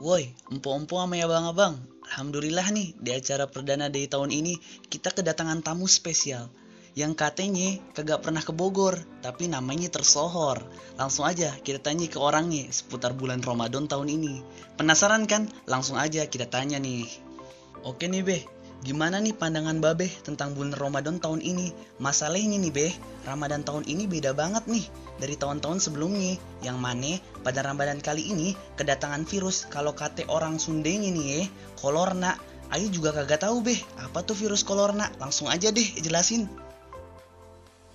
Woi, empo-empo sama ya abang-abang. Alhamdulillah nih, di acara perdana dari tahun ini, kita kedatangan tamu spesial. Yang katanya kagak pernah ke Bogor, tapi namanya tersohor. Langsung aja kita tanya ke orangnya seputar bulan Ramadan tahun ini. Penasaran kan? Langsung aja kita tanya nih. Oke nih Beh, gimana nih pandangan Babe tentang bulan Ramadan tahun ini? Masalahnya nih Beh, Ramadan tahun ini beda banget nih dari tahun-tahun sebelumnya. Yang mana pada Ramadan kali ini kedatangan virus kalau kata orang Sundanya nih kolorna. Ayo juga kagak tahu Beh, apa tuh virus kolorna? Langsung aja deh jelasin.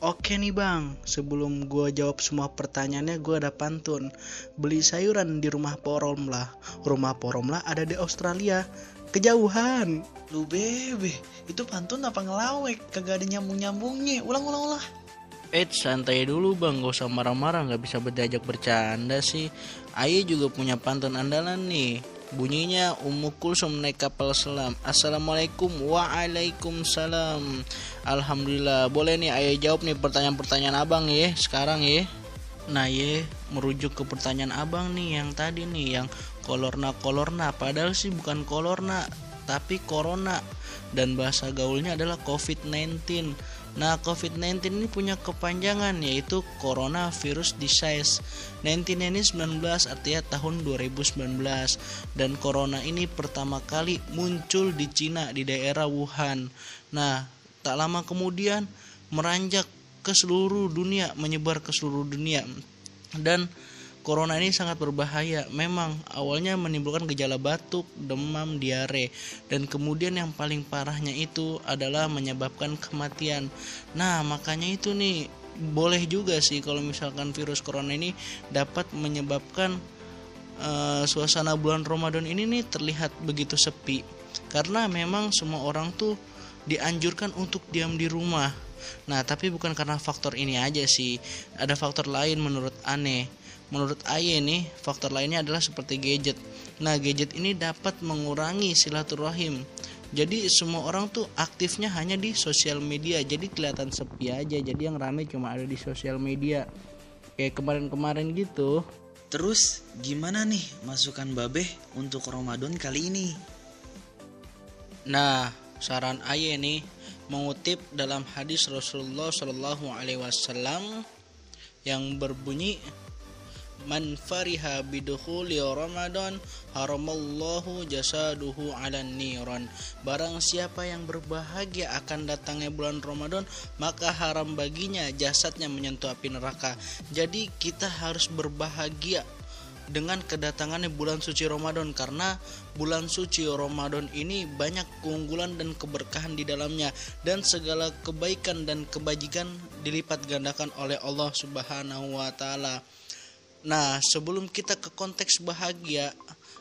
Oke nih bang, sebelum gue jawab semua pertanyaannya gue ada pantun. Beli sayuran di rumah Poromlah. Rumah Poromlah ada di Australia. Kejauhan. Lu Bebe, itu pantun apa ngelawek? Kagak ada nyambung-nyambungnya. Ulang. Santai dulu bang, gak usah marah-marah, gak bisa berdiajak bercanda sih. Aye juga punya pantun andalan nih. Bunyinya Ummu Kulsum naik kapal selam. Assalamualaikum, waalaikumsalam. Alhamdulillah. Boleh nih Aye jawab nih pertanyaan-pertanyaan abang ya sekarang ya. Nah merujuk ke pertanyaan abang nih yang tadi nih, yang kolorna. Padahal sih bukan kolorna, tapi corona. Dan bahasa gaulnya adalah COVID-19. Nah, COVID-19 ini punya kepanjangan yaitu Coronavirus Disease. 19 ini 19 artinya tahun 2019. Dan corona ini pertama kali muncul di Cina, di daerah Wuhan. Nah, tak lama kemudian meranjak ke seluruh dunia, menyebar ke seluruh dunia. Dan corona ini sangat berbahaya. Memang awalnya menimbulkan gejala batuk, demam, diare, dan kemudian yang paling parahnya itu adalah menyebabkan kematian. Nah, makanya itu nih boleh juga sih kalau misalkan virus corona ini dapat menyebabkan suasana bulan Ramadan ini nih terlihat begitu sepi. Karena memang semua orang tuh dianjurkan untuk diam di rumah. Nah, tapi bukan karena faktor ini aja sih. Ada faktor lain menurut Aye nih, faktor lainnya adalah seperti gadget. Nah, gadget ini dapat mengurangi silaturahim. Jadi semua orang tuh aktifnya hanya di sosial media. Jadi kelihatan sepi aja. Jadi yang rame cuma ada di sosial media. Kayak kemarin-kemarin gitu. Terus gimana nih masukan Babe untuk Ramadan kali ini? Nah, saran Aye nih mengutip dalam hadis Rasulullah Shallallahu Alaihi Wasallam yang berbunyi, Man fariha bidukhuli Ramadan haramallahu jasaduhu 'alan niran. Barang siapa yang berbahagia akan datangnya bulan Ramadan, maka haram baginya jasadnya menyentuh api neraka. Jadi kita harus berbahagia dengan kedatangannya bulan suci Ramadan, karena bulan suci Ramadan ini banyak keunggulan dan keberkahan di dalamnya, dan segala kebaikan dan kebajikan dilipat gandakan oleh Allah Subhanahu wa taala. Nah, sebelum kita ke konteks bahagia,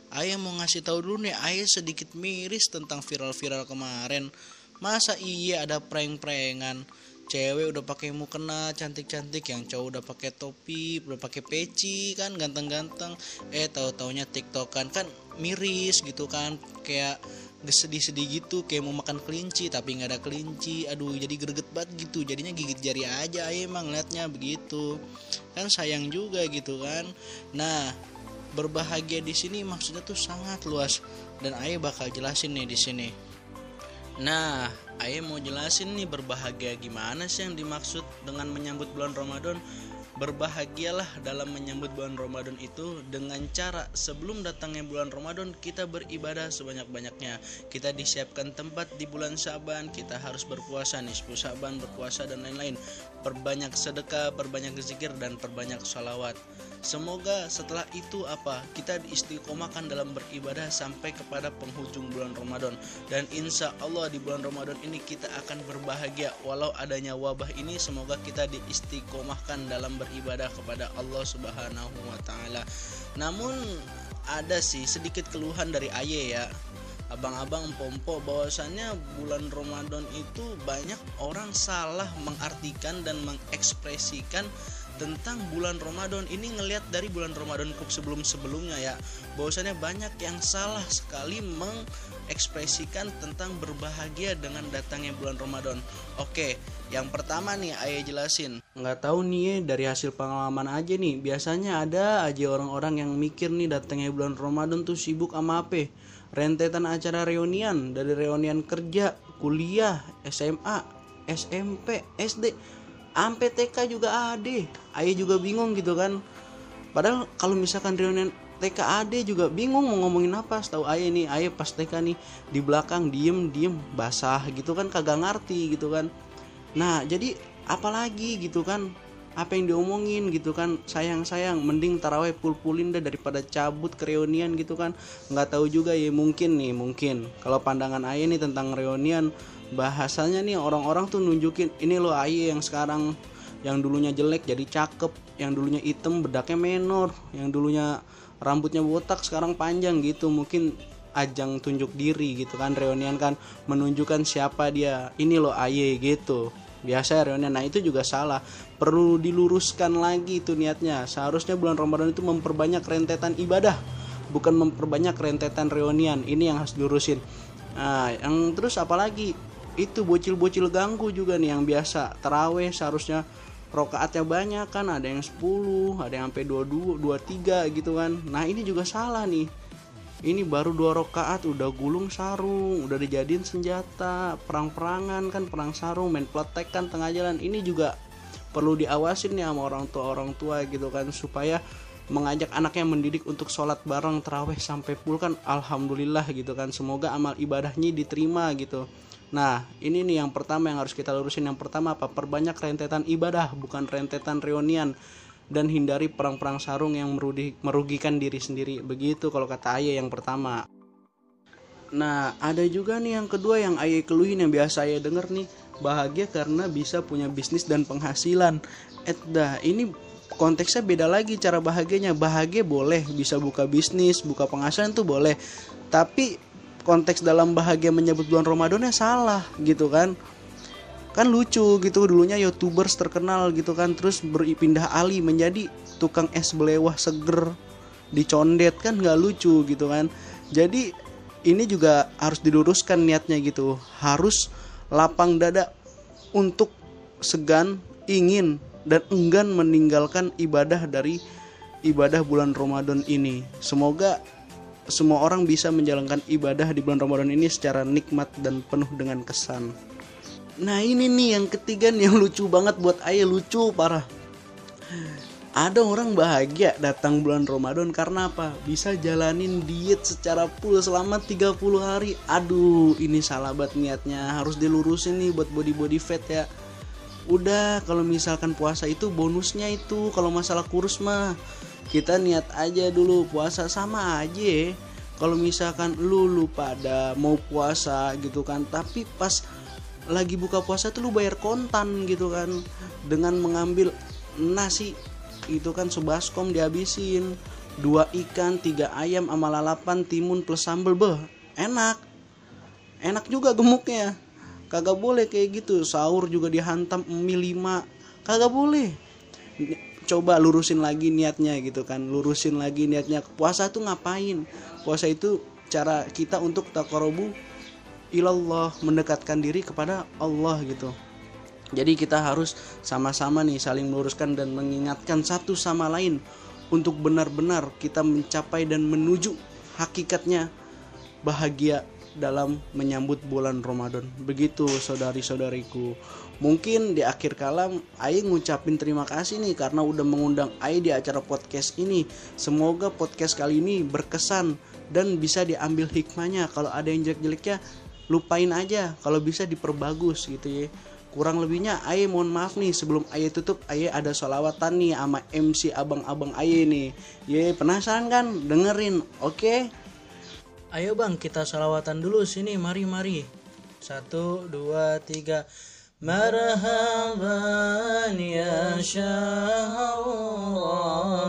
Aye mau ngasih tahu dulu nih, Aye sedikit miris tentang viral-viral kemarin. Masa iya ada prank-prankan? Cewek udah pakai mukena cantik-cantik, yang cowok udah pakai topi, udah pakai peci kan, ganteng-ganteng. Tahu-taunya TikTokan kan miris gitu kan, kayak sedih-sedih gitu, kayak mau makan kelinci tapi nggak ada kelinci. Aduh, jadi greget banget gitu, jadinya gigit jari aja Aye emang liatnya begitu kan, sayang juga gitu kan. Nah, berbahagia di sini maksudnya tuh sangat luas, dan Aye bakal jelasin nih di sini. Nah, Aye mau jelasin nih berbahagia gimana sih yang dimaksud dengan menyambut bulan Ramadan. Berbahagialah dalam menyambut bulan Ramadan itu dengan cara sebelum datangnya bulan Ramadan kita beribadah sebanyak-banyaknya. Kita disiapkan tempat di bulan Syaban, kita harus berpuasa nih 10 Syaban, berpuasa dan lain-lain. Perbanyak sedekah, perbanyak zikir, dan perbanyak sholawat. Semoga setelah itu kita diistiqomahkan dalam beribadah sampai kepada penghujung bulan Ramadan. Dan insya Allah di bulan Ramadan ini kita akan berbahagia. Walau adanya wabah ini, semoga kita diistiqomahkan dalam beribadah kepada Allah Subhanahu wa taala. Namun ada sih sedikit keluhan dari Aye ya, abang-abang pompo, bahwasannya bulan Ramadan itu banyak orang salah mengartikan dan mengekspresikan tentang bulan Ramadan ini, ngelihat dari bulan Ramadan sebelum-sebelumnya ya, bahwasannya banyak yang salah sekali ekspresikan tentang berbahagia dengan datangnya bulan Ramadan. Oke, yang pertama nih Ayah jelasin. Nggak tahu nih dari hasil pengalaman aja nih, biasanya ada aja orang-orang yang mikir nih datangnya bulan Ramadan tuh sibuk sama apa? Rentetan acara reunian, dari reunian kerja, kuliah, SMA, SMP, SD, sampai TK juga ada. Ayah juga bingung gitu kan. Padahal kalau misalkan reunian TK AD juga bingung mau ngomongin apa. Setahu Ayah nih, Ayah pas TK nih di belakang diem basah gitu kan, kagak ngerti gitu kan. Nah jadi apalagi gitu kan, apa yang diomongin gitu kan, sayang mending taraweh pulin dah daripada cabut ke reunian gitu kan. Nggak tahu juga ya, mungkin kalau pandangan Ayah nih tentang reunian, bahasanya nih orang-orang tuh nunjukin ini loh Ayah yang sekarang, yang dulunya jelek jadi cakep, yang dulunya hitam bedaknya menor, yang dulunya rambutnya botak sekarang panjang gitu. Mungkin ajang tunjuk diri gitu kan, reunian kan menunjukkan siapa dia, ini loh Aye gitu. Biasa reunian, nah itu juga salah, perlu diluruskan lagi itu niatnya. Seharusnya bulan Ramadan itu memperbanyak rentetan ibadah, bukan memperbanyak rentetan reunian. Ini yang harus dilurusin. Nah yang terus apalagi itu bocil-bocil ganggu juga nih, yang biasa taraweh seharusnya rokaatnya banyak kan, ada yang 10, ada yang sampai 22, 23 gitu kan. Nah ini juga salah nih. Ini baru 2 rokaat udah gulung sarung, udah dijadiin senjata, perang-perangan kan, perang sarung, main pletek kan tengah jalan. Ini juga perlu diawasin nih sama orang tua gitu kan, supaya mengajak anaknya mendidik untuk sholat bareng taraweh sampai full kan, alhamdulillah gitu kan. Semoga amal ibadahnya diterima gitu. Nah ini nih yang pertama yang harus kita lurusin. Yang pertama apa? Perbanyak rentetan ibadah, bukan rentetan reunian. Dan hindari perang-perang sarung yang merugikan diri sendiri. Begitu kalau kata Ayah yang pertama. Nah ada juga nih yang kedua yang Ayah keluhin, yang biasa Ayah denger nih, bahagia karena bisa punya bisnis dan penghasilan. Ini konteksnya beda lagi cara bahagianya. Bahagia boleh, bisa buka bisnis, buka penghasilan tuh boleh. Tapi konteks dalam bahagia menyambut bulan Ramadannya salah gitu kan. Kan lucu gitu, dulunya YouTubers terkenal gitu kan, terus berpindah alih menjadi tukang es belewah seger di Condet kan, nggak lucu gitu kan. Jadi ini juga harus diluruskan niatnya gitu, harus lapang dada untuk segan, ingin dan enggan meninggalkan ibadah dari ibadah bulan Ramadan ini. Semoga semua orang bisa menjalankan ibadah di bulan Ramadan ini secara nikmat dan penuh dengan kesan. Nah ini nih yang ketiga nih, yang lucu banget buat Ayah, lucu parah. Ada orang bahagia datang bulan Ramadan karena apa? Bisa jalanin diet secara full selama 30 hari. Aduh ini salah banget niatnya, harus dilurusin nih buat body fat ya. Udah kalau misalkan puasa itu bonusnya itu, kalau masalah kurus mah kita niat aja dulu puasa sama aja. Kalau misalkan lu pada mau puasa gitu kan, tapi pas lagi buka puasa tuh lu bayar kontan gitu kan, dengan mengambil nasi itu kan sebaskom dihabisin, 2 ikan, 3 ayam sama lalapan, timun plus sambel, enak juga gemuknya. Kagak boleh kayak gitu. Sahur juga dihantam mie 5, kagak boleh. Coba lurusin lagi niatnya gitu kan, lurusin lagi niatnya. Puasa tuh ngapain? Puasa itu cara kita untuk taqarrubu ilallah, mendekatkan diri kepada Allah gitu. Jadi kita harus sama-sama nih saling meluruskan dan mengingatkan satu sama lain untuk benar-benar kita mencapai dan menuju hakikatnya bahagia dalam menyambut bulan Ramadan. Begitu saudari-saudariku. Mungkin di akhir kalam Ayah ngucapin terima kasih nih karena udah mengundang Ayah di acara podcast ini. Semoga podcast kali ini berkesan dan bisa diambil hikmahnya. Kalau ada yang jelek-jeleknya lupain aja, kalau bisa diperbagus gitu ya. Kurang lebihnya Ayah mohon maaf nih. Sebelum Ayah tutup, Ayah ada sholawatan nih sama MC abang-abang Ayah nih. Penasaran kan? Dengerin, oke? Ayo bang, kita sholawatan dulu sini, mari. 1, 2, 3. Marhaban ya syahr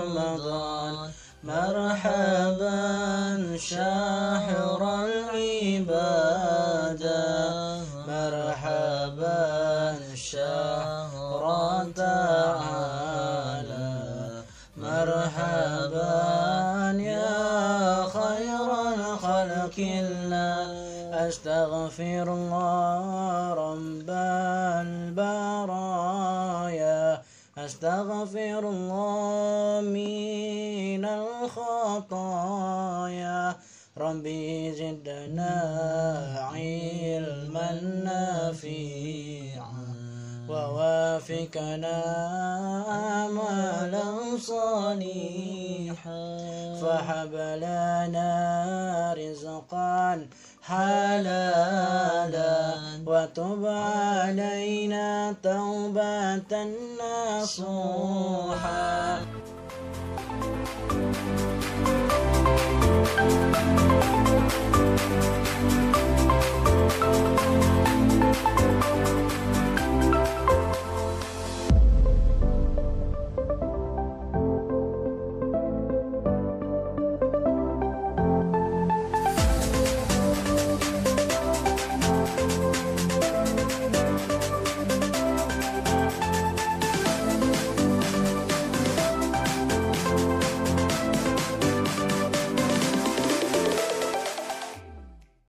Ramadan, marhaban syahrul ibadah, marhaban syahr ta'ala, marhaban ya khairal khalqillah, أستغفر الله رب البرايا أستغفر الله من الخطايا ربي زدنا علما نافعا ووافقنا أعمالا صالحا فهب لنا رزقا حلالا وتب علينا توبة نصوحا.